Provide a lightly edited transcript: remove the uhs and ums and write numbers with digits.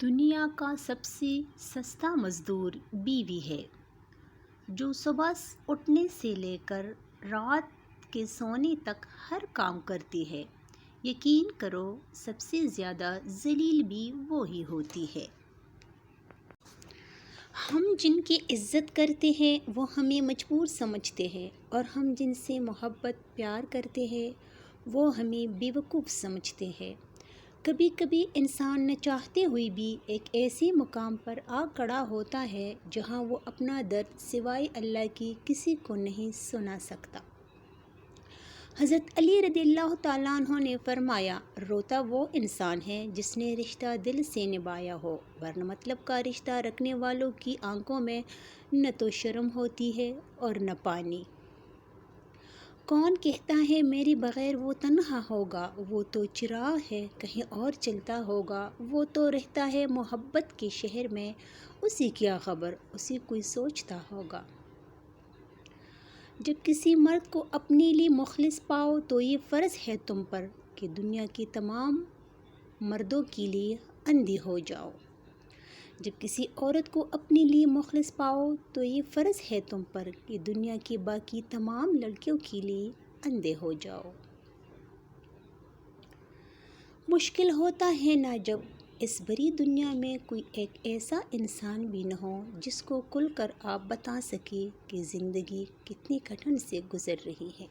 دنیا کا سب سے سستا مزدور بیوی ہے، جو صبح اٹھنے سے لے کر رات کے سونے تک ہر کام کرتی ہے۔ یقین کرو سب سے زیادہ ذلیل بھی وہی ہوتی ہے۔ ہم جن کی عزت کرتے ہیں وہ ہمیں مجبور سمجھتے ہیں، اور ہم جن سے محبت پیار کرتے ہیں وہ ہمیں بیوقوف سمجھتے ہیں۔ کبھی کبھی انسان نہ چاہتے ہوئے بھی ایک ایسے مقام پر آ کھڑا ہوتا ہے جہاں وہ اپنا درد سوائے اللہ کی کسی کو نہیں سنا سکتا۔ حضرت علی رضی اللہ تعالیٰ عنہ نے فرمایا، روتا وہ انسان ہے جس نے رشتہ دل سے نبھایا ہو، ورنہ مطلب کا رشتہ رکھنے والوں کی آنکھوں میں نہ تو شرم ہوتی ہے اور نہ پانی۔ کون کہتا ہے میرے بغیر وہ تنہا ہوگا، وہ تو چراغ ہے کہیں اور چلتا ہوگا، وہ تو رہتا ہے محبت کے شہر میں، اسی کیا خبر اسے کوئی سوچتا ہوگا۔ جب کسی مرد کو اپنے لیے مخلص پاؤ تو یہ فرض ہے تم پر کہ دنیا کے تمام مردوں کے لیے اندھی ہو جاؤ۔ جب کسی عورت کو اپنے لیے مخلص پاؤ تو یہ فرض ہے تم پر کہ دنیا کی باقی تمام لڑکیوں کے لیے اندھے ہو جاؤ۔ مشکل ہوتا ہے نا جب اس بڑی دنیا میں کوئی ایک ایسا انسان بھی نہ ہو جس کو کھل کر آپ بتا سکے کہ زندگی کتنی کٹھن سے گزر رہی ہے۔